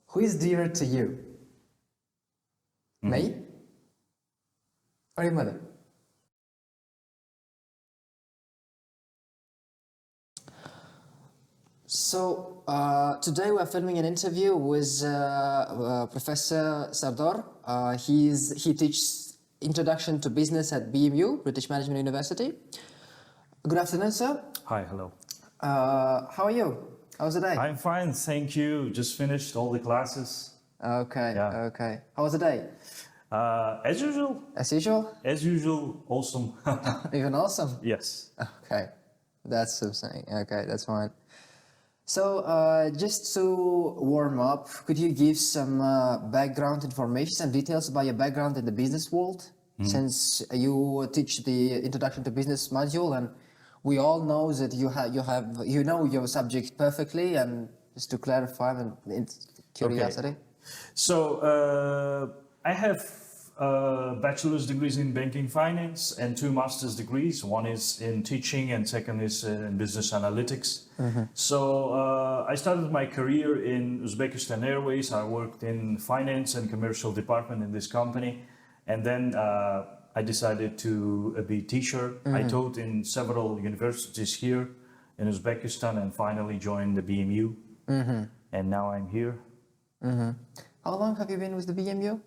Who is dearer to you? Me or your mother? So today we're filming an interview with Professor Sardor. He teaches Introduction to Business at BMU, British Management University. Good afternoon, sir. Hi, hello. How are you? How's the day? I'm fine, thank you. Just finished all the classes. Okay, Yeah. okay. How was the day? As usual. As usual? As usual, awesome. Even awesome? Yes. Okay, that's something. Okay, that's fine. So, just to warm up, could you give some background information and details about your background in the business world? Since you teach the Introduction to Business module, and we all know that you know your subject perfectly, and just to clarify and curiosity. So, I have bachelor's degrees in banking finance and 2 master's degrees. One is in teaching and second is in business analytics. So I started my career in Uzbekistan Airways. I worked in finance and commercial department in this company. And then I decided to be a teacher. I taught in several universities here in Uzbekistan and finally joined the BMU. And now I'm here. How long have you been with the BMU?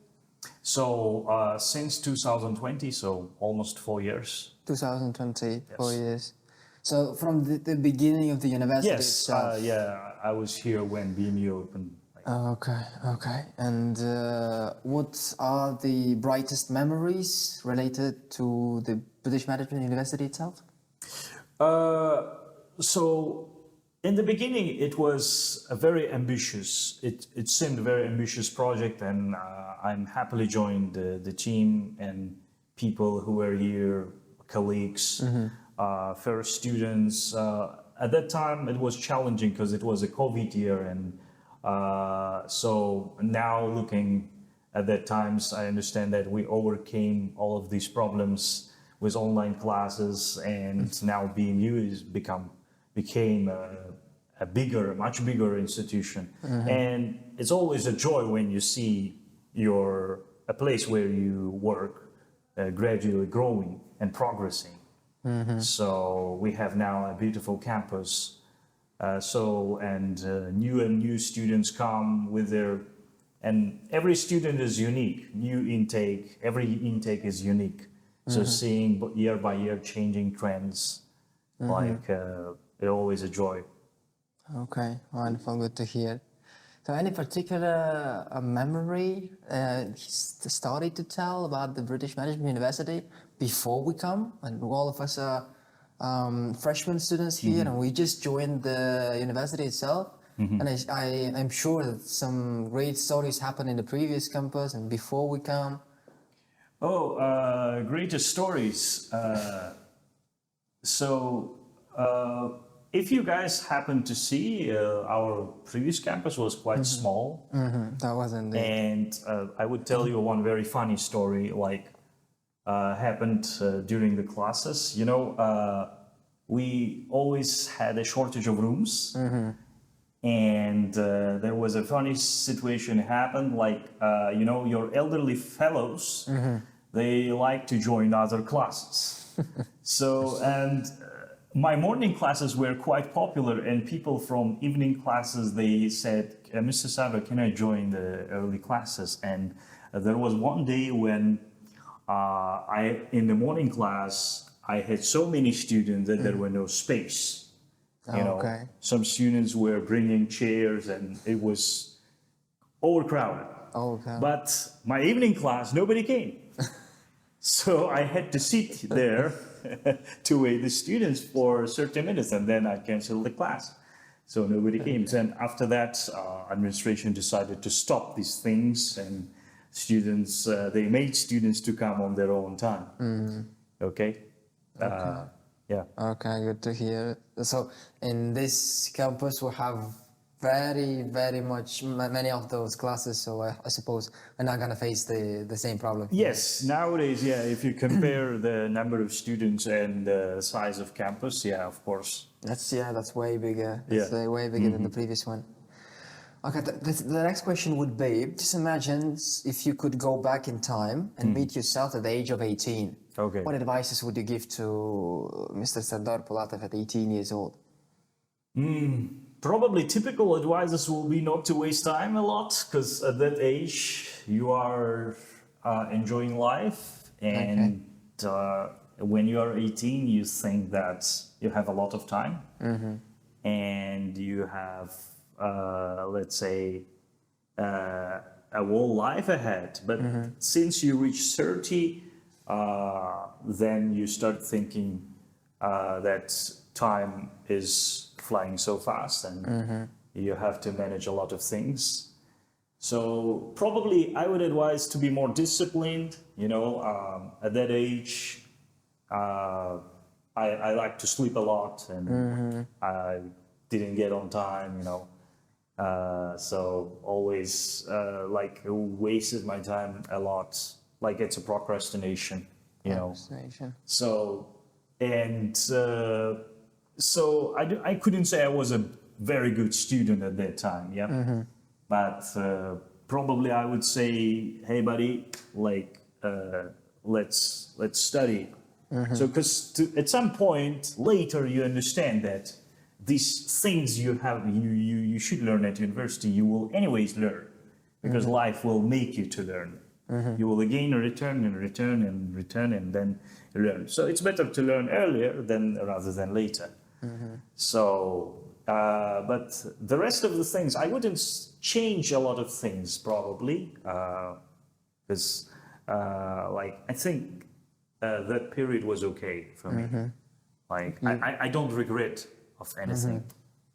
So since 2020, so almost 4 years. 2020, 4 years. So from the beginning of the university Yes, itself. yeah, I was here when BMU opened. Okay, okay. And what are the brightest memories related to the British Management University itself? So in the beginning, it was a very ambitious, it seemed a very ambitious project, and I'm happily joined the team and people who were here, colleagues, fellow students. At that time, it was challenging because it was a COVID year, and so now looking at that times, I understand that we overcame all of these problems with online classes, and now BMU is became a much bigger institution. And it's always a joy when you see a place where you work gradually growing and progressing. So we have now a beautiful campus. New students come with and every student is unique. Every intake is unique. So seeing year by year changing trends, it's always a joy. Okay, wonderful, good to hear. So any particular memory, story to tell about the British Management University before we come? And all of us are freshman students here, and we just joined the university itself. And I'm sure that some great stories happened in the previous campus and before we come. Greatest stories. If you guys happen to see, our previous campus was quite small. That wasn't it. And I would tell you one very funny story, happened during the classes. You know, we always had a shortage of rooms. And there was a funny situation happened, your elderly fellows, they like to join other classes. My morning classes were quite popular, and people from evening classes, they said, Mr. Sardor, can I join the early classes? And there was one day when in the morning class, I had so many students that there were no space. You know, some students were bringing chairs and it was overcrowded. But my evening class, nobody came. So I had to sit there to wait the students for 30 minutes, and then I canceled the class. So nobody came. And after that, administration decided to stop these things, and students, they made students to come on their own time. Okay. Yeah. Okay, good to hear. So in this campus, we have very, very much many of those classes. So I suppose we're not gonna face the same problem. Yes, nowadays, yeah, if you compare the number of students and the size of campus, yeah, of course. That's way bigger. That's Yeah. way bigger than the previous one. Okay, the next question would be: just imagine if you could go back in time and meet yourself at the age of 18. Okay. What advices would you give to Mr. Sardor Pulatov at 18 years old? Probably typical advices will be not to waste time a lot, because at that age you are enjoying life, and when you are 18 you think that you have a lot of time, and you have let's say a whole life ahead. But since you reach 30, then you start thinking that time is flying so fast, and you have to manage a lot of things. So probably I would advise to be more disciplined. At that age, I like to sleep a lot, and I didn't get on time. So always like wasted my time a lot. Like it's a procrastination. Procrastination. So I couldn't say I was a very good student at that time, yeah. But probably I would say, hey, buddy, like let's study. So because at some point later you understand that these things you should learn at university, you will anyways learn, because life will make you to learn. You will again return and then learn. So it's better to learn earlier rather than later. So, but the rest of the things, I wouldn't change a lot of things probably, because like I think that period was okay for me. Like I don't regret of anything.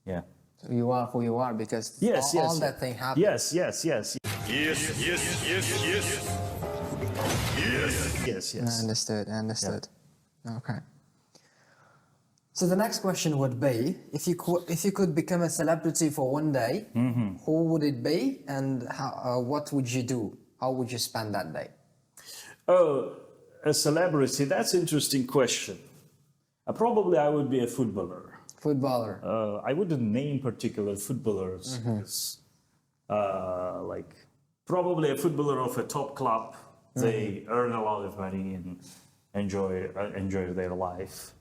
Yeah. So you are who you are because all that thing happened. Yes. I understood. Okay. So the next question would be: if you could become a celebrity for one day, who would it be, and what would you do? How would you spend that day? Oh, a celebrity? That's an interesting question. Probably I would be a footballer. Footballer. I wouldn't name particular footballers, because, like, probably a footballer of a top club. They earn a lot of money and enjoy their life.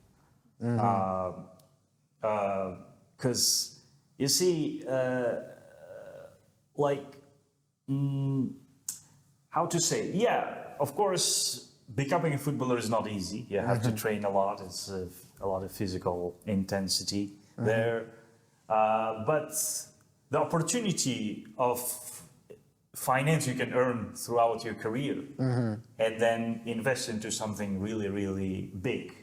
Because you see, like, how to say? Yeah, of course, becoming a footballer is not easy. You have to train a lot. It's a lot of physical intensity there. But the opportunity of finance you can earn throughout your career, and then invest into something really, really big.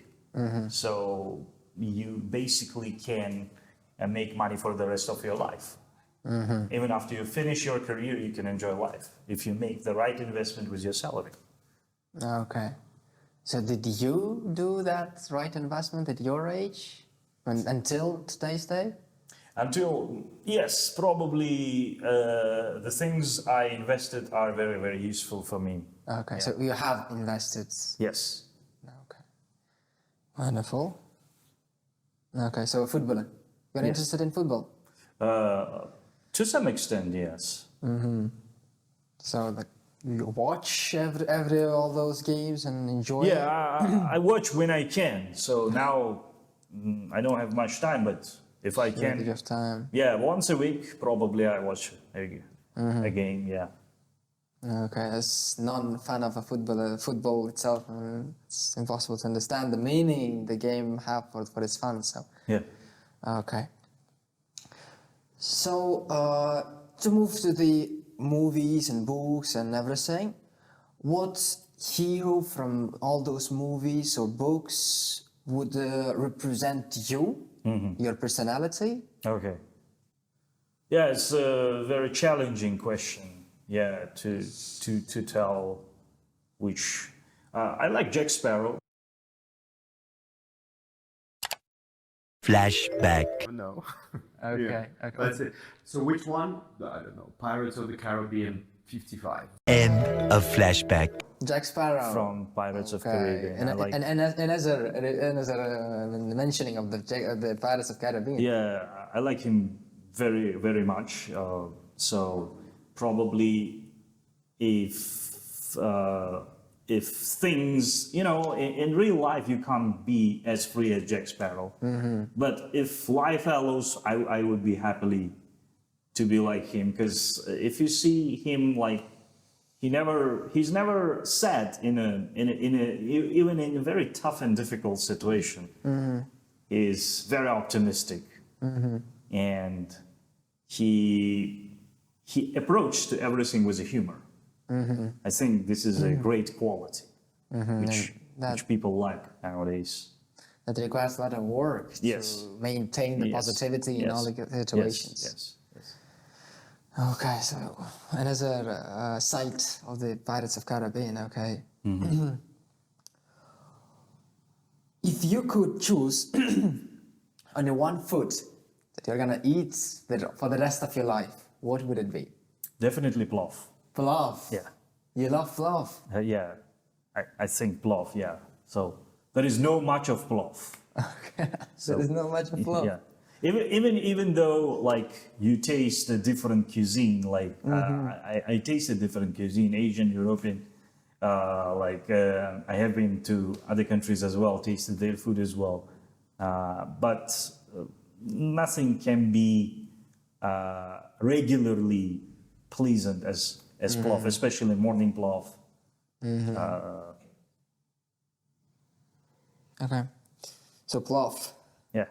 So you basically can make money for the rest of your life. Even after you finish your career, you can enjoy life if you make the right investment with your salary. Okay. So did you do that right investment at your age until today's day? Yes, probably the things I invested are very, very useful for me. Okay, so you have invested. Yes. Okay. Wonderful. Okay, so footballer. You're interested in football? To some extent, yes. So you watch every all those games and enjoy it? Yeah, I watch when I can. So now I don't have much time, but if I can, Of time. yeah, once a week probably I watch a game. Yeah. Okay, as non-fan of football itself, it's impossible to understand the meaning the game have for its fans. So Yeah. okay. So to move to the movies and books and everything, what hero from all those movies or books would represent you, your personality? Okay. Yeah, it's a very challenging question. Yeah, to tell which. I like Jack Sparrow. Flashback. No. Okay. Okay. That's it. So which one? I don't know. Pirates of the Caribbean 55. End of flashback. Jack Sparrow. From Pirates of Okay. Caribbean. I like. And another mentioning of the Pirates of Caribbean. Yeah, I like him very, very much. So probably if things, in real life you can't be as free as Jack Sparrow. But if life allows, I would be happily to be like him, because if you see him, like, he's never sad even in a very tough and difficult situation. He's very optimistic, and he approached to everything with a humor. I think this is a great quality, which people like nowadays. That requires a lot of work Yes. to maintain the positivity in all the situations. Yes. Okay, so another side of the Pirates of Caribbean. Okay. If you could choose only one food that you're gonna eat for the rest of your life, what would it be? Definitely plov. Plov. Yeah. You love plov. Yeah. I think plov. Yeah. So there is no much of plov. Okay. So there's not much of plov. Yeah. Even though, like, you taste a different cuisine, like I taste a different cuisine, Asian, European. I have been to other countries as well, tasted their food as well. But nothing can be regularly pleasant as plov, especially morning plov. Okay. So plov. Yeah.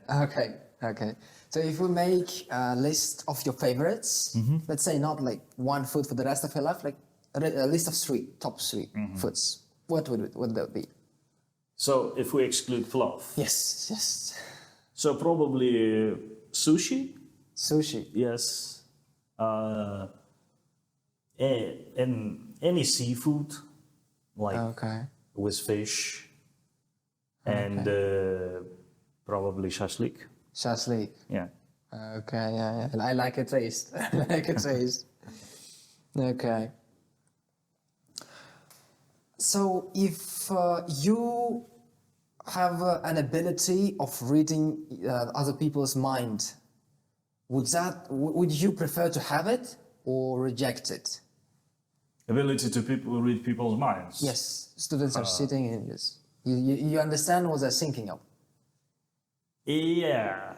Okay. So if we make a list of your favorites, let's say not like one food for the rest of your life, like a list of top three foods, what would that be? So if we exclude plov, Yes. so probably sushi. Sushi. Yes. And any seafood, like Okay. with fish, and probably shashlik. Shashlik. Yeah. Okay, yeah. I like a taste. I like a taste. Okay. So if you have an ability of reading other people's mind, would you prefer to have it or reject it? Ability to read people's minds. Yes, students are sitting in this. You understand what they're thinking of. Yeah.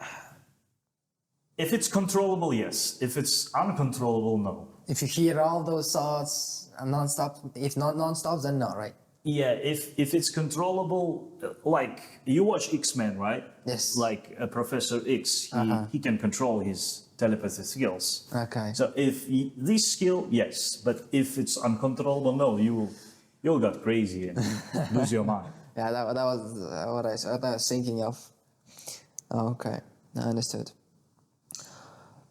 If it's controllable, yes. If it's uncontrollable, no. If you hear all those thoughts non-stop, if not non-stop, then no, right? Yeah, if it's controllable, like you watch X-Men, right? Yes. Like Professor X, he can control his telepathy skills. Okay. So if this skill, yes, but if it's uncontrollable, no, you'll get crazy and lose your mind. Yeah, that was what I was thinking of. Okay, I understood.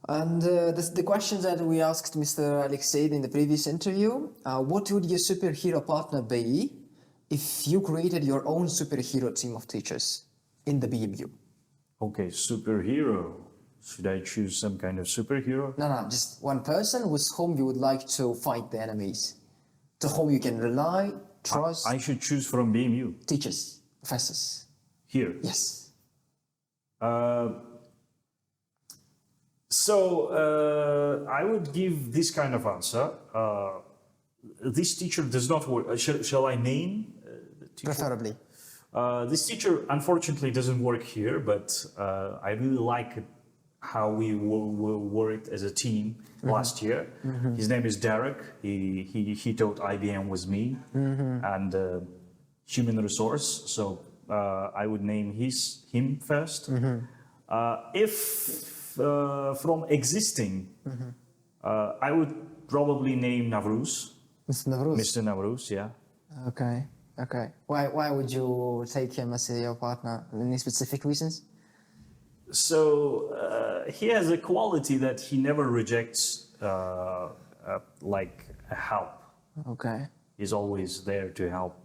And the question that we asked Mr. Alexei in the previous interview, what would your superhero partner be if you created your own superhero team of teachers in the BMU? Okay, superhero. Should I choose some kind of superhero? No, just one person with whom you would like to fight the enemies, to whom you can rely, trust. I should choose from BMU. Teachers, professors. Here. Yes. I would give this kind of answer. This teacher does not work. Shall I name the teacher? Preferably. This teacher unfortunately doesn't work here, but I really like how we worked as a team last year. His name is Derek. He taught IBM with me and human resource. So I would name him first. If from existing, I would probably name Navruz. Mr. Navruz. Mr. Navruz, yeah. Okay. Why would you take him as your partner? Any specific reasons? So he has a quality that he never rejects, like help. Okay. He's always there to help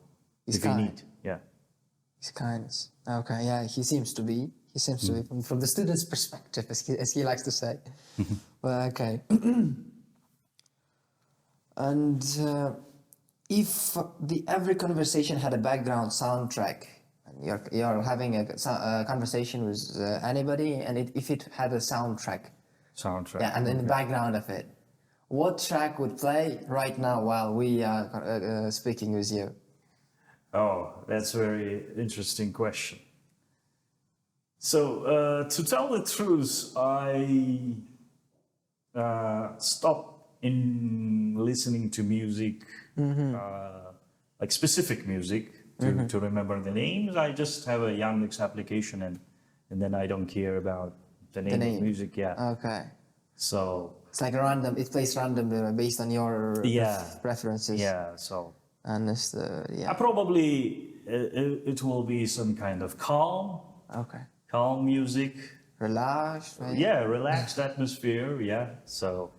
He's if kind. you need. Yeah. His kindness. Okay, yeah, he seems to be. He seems to be from the student's perspective, as he likes to say. Well, okay. And if every conversation had a background soundtrack, and you're having a conversation with anybody, and if it had a soundtrack, yeah, and in the background of it, what track would play right now while we are speaking with you? Oh, that's a very interesting question. So, to tell the truth, I stopped in listening to music, like specific music, to remember the names. I just have a Yandex application, and then I don't care about the name of music. Yeah. Okay. So it's like random. It plays random based on your preferences. Yeah. So. And it's yeah. Probably it will be some kind of calm. Okay. Calm music. Relaxed. Right? Yeah, relaxed atmosphere. Yeah. So.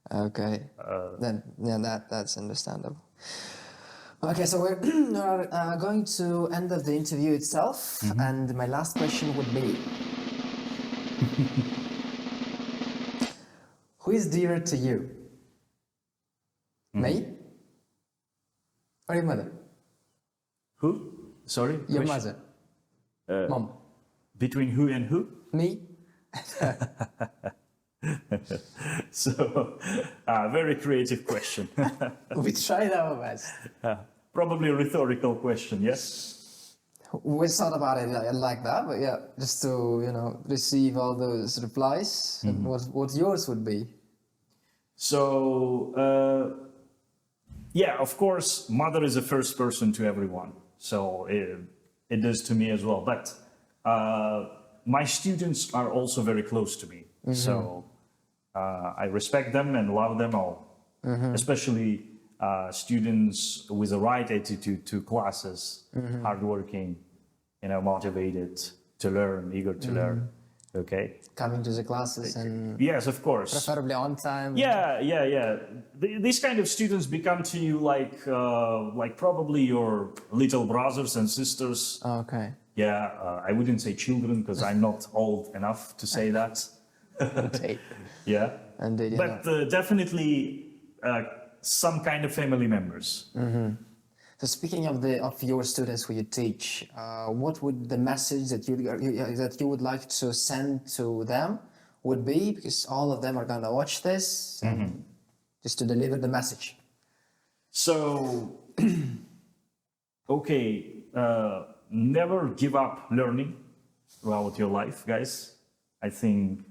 Okay. Then yeah, that's understandable. Okay, so we're going to end of the interview itself, and my last question would be: who is dearer to you, me or your mother? Who? Sorry. Your mother. Mom. Between who and who? Me. So, very creative question. We tried our best. Probably a rhetorical question, yes? We thought about it like that, but yeah, just to receive all those replies, and what yours would be. So, yeah, of course, mother is the first person to everyone. So it does to me as well. But my students are also very close to me. So I respect them and love them all, especially students with the right attitude to classes, hardworking, motivated to learn, eager to learn. Okay. Coming to the classes and yes, of course. preferably on time. Yeah. These kind of students become to you like probably your little brothers and sisters. Okay. Yeah, I wouldn't say children because I'm not old enough to say that. Okay. Yeah. And but definitely some kind of family members. So speaking of your students who you teach, what would the message that you would like to send to them would be? Because all of them are gonna watch this, and just to deliver the message. So, okay, never give up learning throughout your life, guys. I think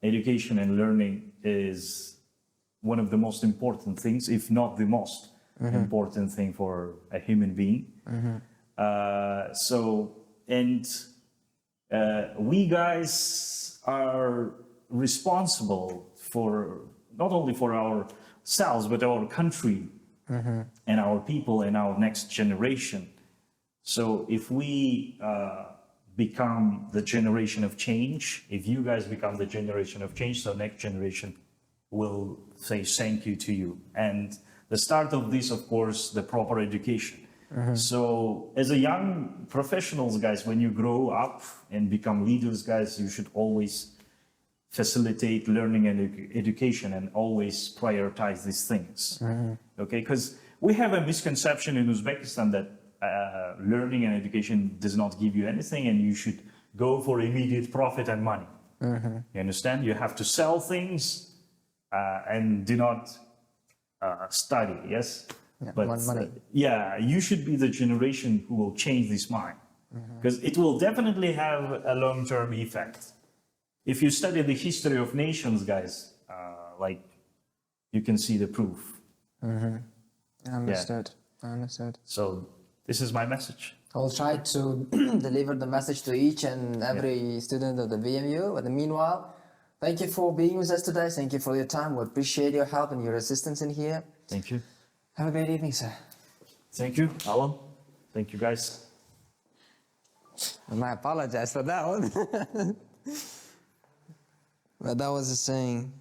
education and learning is one of the most important things, if not the most important thing for a human being. We guys are responsible for not only for ourselves, but our country and our people and our next generation. So if we become the generation of change, if you guys become the generation of change, so next generation will say thank you to you. And the start of this, of course, the proper education. So as a young professionals, guys, when you grow up and become leaders, guys, you should always facilitate learning and education and always prioritize these things. Okay, because we have a misconception in Uzbekistan that learning and education does not give you anything and you should go for immediate profit and money. You understand? You have to sell things and do not study, yes? Yeah, but money. You should be the generation who will change this mind, because it will definitely have a long-term effect. If you study the history of nations, guys, you can see the proof. Understood. Understood. So this is my message. I'll try to deliver the message to each and every student of the VMU. But meanwhile, thank you for being with us today. Thank you for your time. We appreciate your help and your assistance in here. Thank you. Have a great evening, sir. Thank you, Alan. Thank you, guys. I apologize for that one. But that was the saying.